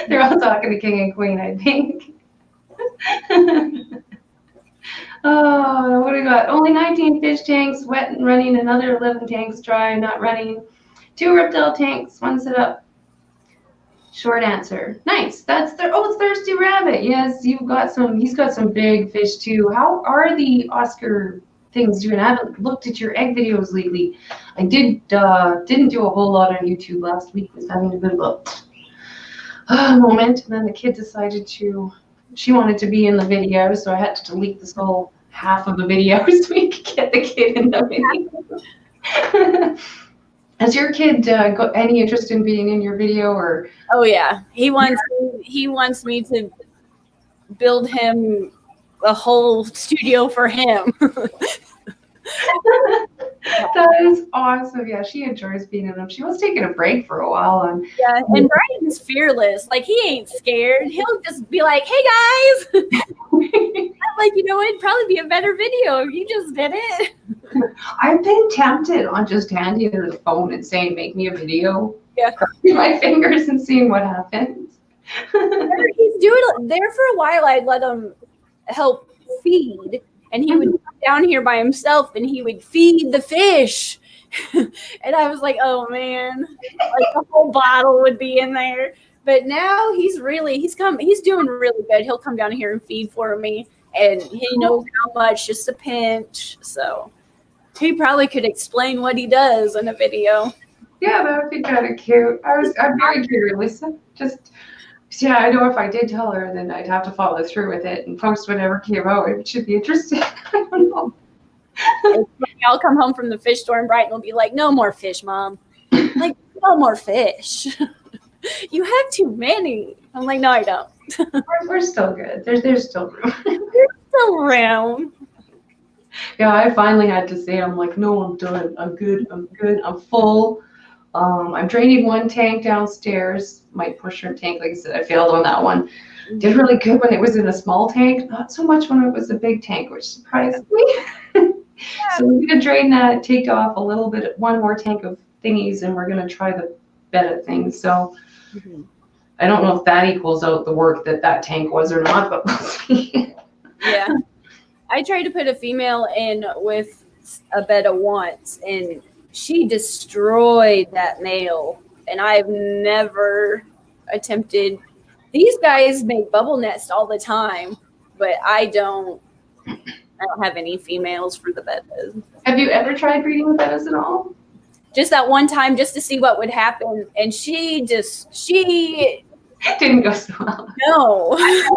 They're all talking to King and Queen, I think. Oh, what do we got? Only 19 fish tanks, wet and running. Another 11 tanks dry, not running. 2 reptile tanks, 1 set up. Short answer. Nice. That's it's Thirsty Rabbit. Yes, he's got some big fish too. How are the Oscar things doing? I haven't looked at your egg videos lately. I didn't do a whole lot on YouTube last week. Was having a bit of a moment, and then the kid decided she wanted to be in the video, so I had to delete this whole half of the video so we could get the kid in the video. Has your kid got any interest in being in your video, or? Oh yeah, he wants me to build him a whole studio for him. That is awesome. Yeah, she enjoys being in them. She was taking a break for a while, and yeah, and Brian's fearless. Like, he ain't scared. He'll just be like, "Hey guys," I'm like, it'd probably be a better video if you just did it. I've been tempted on just handing her the phone and saying, "Make me a video." Yeah, crossing my fingers and seeing what happens. He's doing there for a while. I'd let him help feed, and he would come down here by himself, and he would feed the fish. And I was like, "Oh man!" Like, the whole bottle would be in there. But now he's doing really good. He'll come down here and feed for me, and he knows how much, just a pinch. So he probably could explain what he does in a video. Yeah, that would be kind of cute. I'm very curious. Yeah, I know if I did tell her, then I'd have to follow through with it and post whatever came out. It should be interesting. I don't know. I'll come home from the fish store and Brighton will be like, "No more fish, Mom." I'm like, "No more fish." "You have too many." I'm like, "No, I don't." We're still good. There's still room. There's still room. Yeah, I finally had to say, I'm like, "No, I'm done. I'm good. I'm full." I'm draining one tank downstairs, my pusher tank. Like I said, I failed on that one. Did really good when it was in a small tank, not so much when it was a big tank, which surprised me. So we're gonna drain that, take off a little bit, one more tank of thingies, and we're gonna try the betta thing. So I don't know if that equals out the work that tank was or not, but we'll see. Yeah, I tried to put a female in with a betta once, and she destroyed that male, and I've never attempted. These guys make bubble nests all the time, but I don't have any females for the bettas. Have you ever tried breeding with bettas at all? Just that one time, just to see what would happen, and she didn't go so well. No. I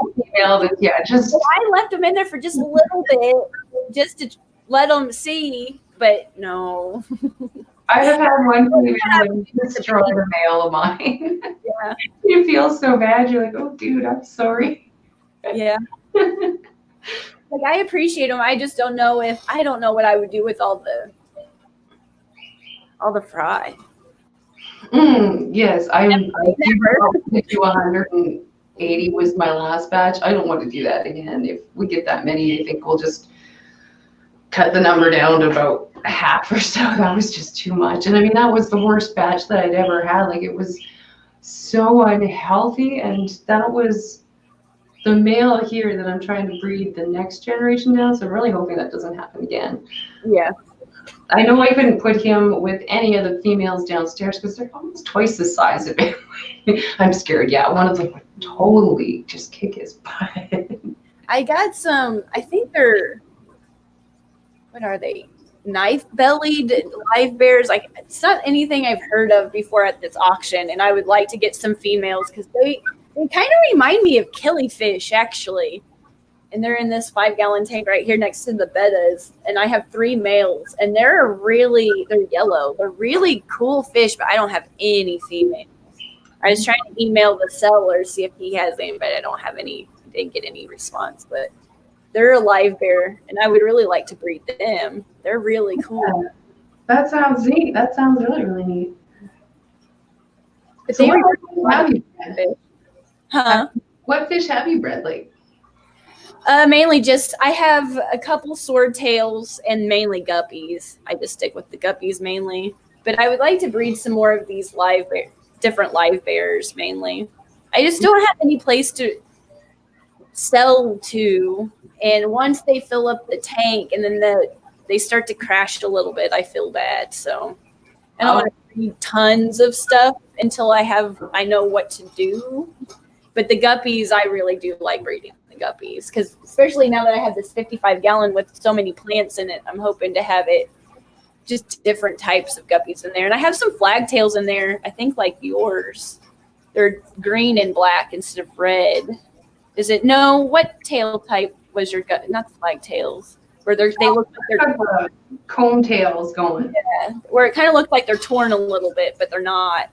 left them in there for just a little bit, just to let them see. But no. I have had one female destroy the male of mine. Yeah. You feel so bad. You're like, "Oh, dude, I'm sorry." Yeah. Like, I appreciate them. I just don't know what I would do with all the fry. Yes, I never. 180 was my last batch. I don't want to do that again. If we get that many, I think we'll just cut the number down to about half or so. That was just too much. And I mean, that was the worst batch that I'd ever had. Like, it was so unhealthy. And that was the male here that I'm trying to breed the next generation down. So I'm really hoping that doesn't happen again. Yeah. I know I couldn't put him with any of the females downstairs because they're almost twice the size of him. I'm scared. Yeah, one of them would totally just kick his butt. I got some, I think they're, what are they? Knife-bellied live bears. Like, it's not anything I've heard of before at this auction, and I would like to get some females because they kind of remind me of killifish, actually. And they're in this 5-gallon tank right here next to the bettas, and I have 3 males, and they're yellow. They're really cool fish, but I don't have any females. I was trying to email the seller, see if he has any, but I don't have any. Didn't get any response, but they're a live bear, and I would really like to breed them. They're really cool. Yeah. That sounds neat. That sounds really, really neat. But So they what have you bred? Huh? What fish have you bred lately? Mainly I have a couple swordtails and mainly guppies. I just stick with the guppies mainly. But I would like to breed some more of these different live bears mainly. I just don't have any place to sell to. And once they fill up the tank and then they start to crash a little bit, I feel bad. So I don't want to read tons of stuff until I know what to do. But the guppies, I really do like breeding the guppies, because especially now that I have this 55-gallon with so many plants in it, I'm hoping to have it just different types of guppies in there. And I have some flagtails in there, I think like yours. They're green and black instead of red. Is it? No, what tail type was your gut? Not the flagtails. Where they look like they're the comb tails going. Yeah, where it kind of looked like they're torn a little bit, but they're not.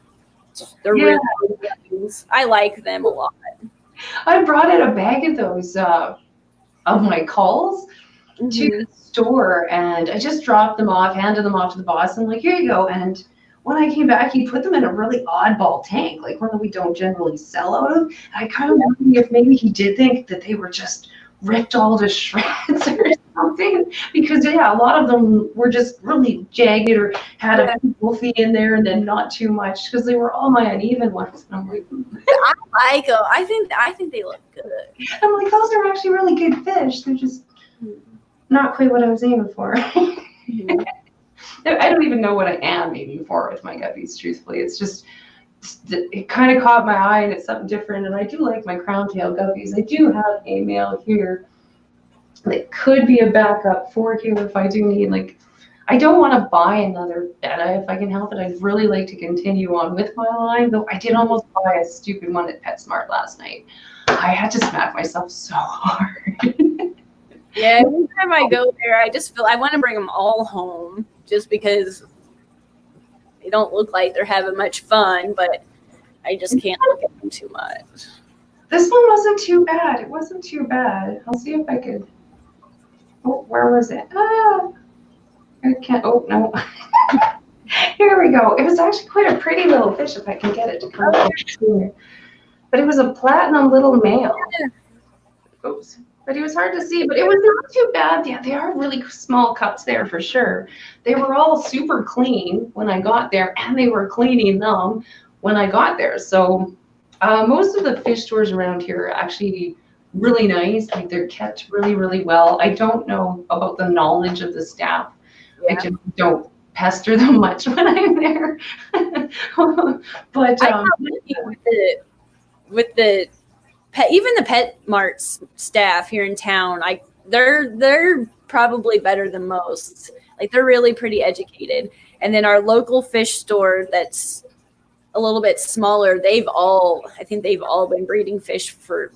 They're really good guppies. I like them a lot. I brought in a bag of those of my calls to the store, and I just dropped them off, handed them off to the boss, and like, here you go. And when I came back, he put them in a really oddball tank, like one that we don't generally sell out of. I kind of wondering if maybe he did think that they were just ripped all to shreds or something, because a lot of them were just really jagged or had a wolfy in there, and then not too much, because they were all my uneven ones. And I'm like, I like them. I think they look good. I'm like, those are actually really good fish. They're just not quite what I was aiming for. I don't even know what I am aiming for with my guppies, truthfully. It's just, it kind of caught my eye, and it's something different. And I do like my crown tail guppies. I do have a male here that could be a backup for here if I do need, like, I don't want to buy another betta if I can help it. I'd really like to continue on with my line, though I did almost buy a stupid one at PetSmart last night. I had to smack myself so hard. Yeah, every time I go there, I just feel I want to bring them all home, just because they don't look like they're having much fun, but I just can't look at them too much. This one wasn't too bad. It wasn't too bad. I'll see if I could. Oh, where was it? I can't. Oh, no. Here we go. It was actually quite a pretty little fish, if I can get it to come over here. But it was a platinum little male. Oops. But it was hard to see, but it was not too bad. Yeah, they are really small cups there for sure. They were all super clean when I got there, and they were cleaning them when I got there. So most of the fish stores around here are actually really nice. Like, they're kept really, really well. I don't know about the knowledge of the staff. Yeah. I just don't pester them much when I'm there. But with the pet, even the Pet Mart's staff here in town, they're probably better than most. Like, they're really pretty educated. And then our local fish store that's a little bit smaller, I think they've all been breeding fish for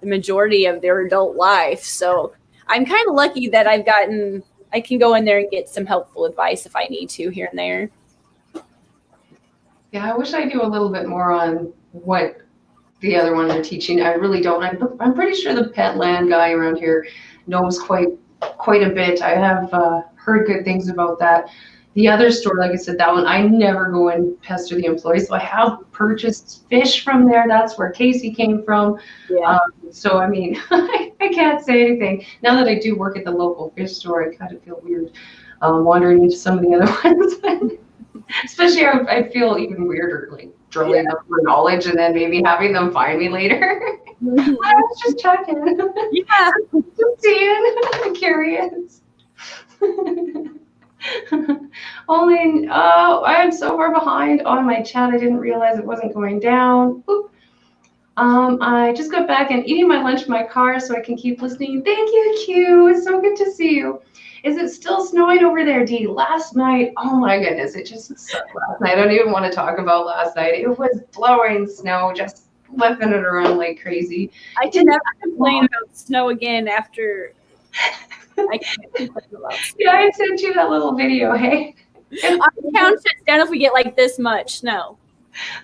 the majority of their adult life. So I'm kind of lucky that I can go in there and get some helpful advice if I need to here and there. Yeah, I wish I knew a little bit more on what the other ones are teaching. I really don't. I'm pretty sure the pet land guy around here knows quite a bit. I have heard good things about that. The other store, like I said, that one, I never go and pester the employees. So I have purchased fish from there. That's where Casey came from. Yeah. So, I mean, I can't say anything. Now that I do work at the local fish store, I kind of feel weird wandering into some of the other ones. Especially, I feel even weirder, like drilling up for knowledge and then maybe having them find me later. I was just checking. Yeah. Just seeing. I'm curious. I'm so far behind on my chat. I didn't realize it wasn't going down. Oop. I just got back and eating my lunch in my car so I can keep listening. Thank you, Q. It's so good to see you. Is it still snowing over there, Dee? Last night, oh my goodness, it just sucked last night. I don't even want to talk about last night. It was blowing snow, just flipping it around like crazy. I can never complain about snow again after. I can't complain about snow. Yeah, I sent you that little video, hey? Our town shuts down if we get like this much snow.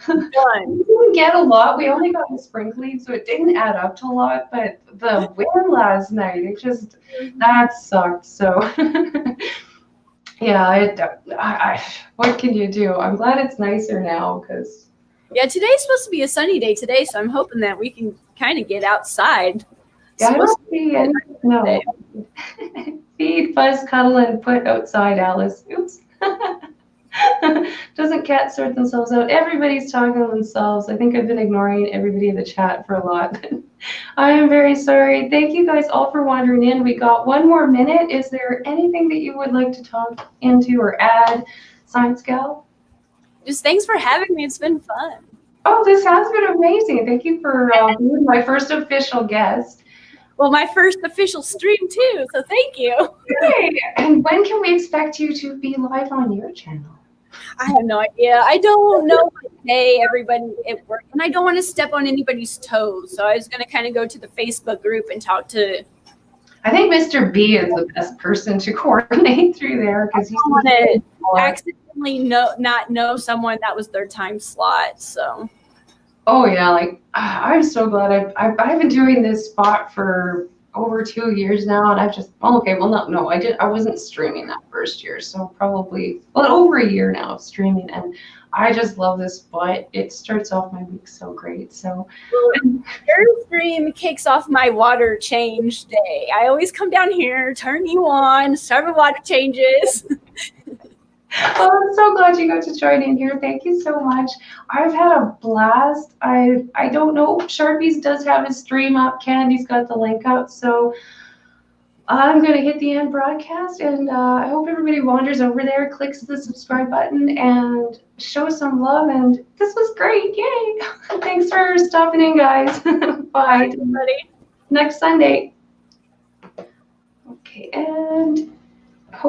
We didn't get a lot. We only got the sprinkling, so it didn't add up to a lot. But the wind last night, that sucked. So, yeah, what can you do? I'm glad it's nicer now because. Yeah, today's supposed to be a sunny day today, so I'm hoping that we can kind of get outside. Yeah, I don't see any snow. Feed, fuzz, cuddle, and put outside, Alice. Oops. Doesn't cat sort themselves out? Everybody's talking to themselves. I think I've been ignoring everybody in the chat for a lot. I am very sorry. Thank you guys all for wandering in. We got one more minute. Is there anything that you would like to talk into or add? ScienceGal. Just thanks for having me. It's been fun. Oh, this has been amazing. Thank you for being my first official guest. Well, my first official stream too, so thank you. Hey, and when can we expect you to be live on your channel? I have no idea. I don't know what day everybody at work, and I don't want to step on anybody's toes. So I was going to kind of go to the Facebook group and talk to. I think Mr. B is the best person to coordinate through there because he's want to accidentally not know someone that was their time slot. So. Oh yeah, like I'm so glad I've been doing this spot for over 2 years now, and I've just okay, well no, I wasn't streaming that first year, so probably over a year now of streaming, and I just love this spot. It starts off my week so great. So your stream kicks off my water change day. I always come down here, turn you on, start my water changes. Oh, I'm so glad you got to join in here. Thank you so much. I've had a blast. I don't know. Sharpies does have his stream up. Candy's got the link up. So I'm going to hit the end broadcast, and I hope everybody wanders over there, clicks the subscribe button, and show some love. And this was great. Yay. Thanks for stopping in, guys. Bye. Everybody. Next Sunday. Okay, and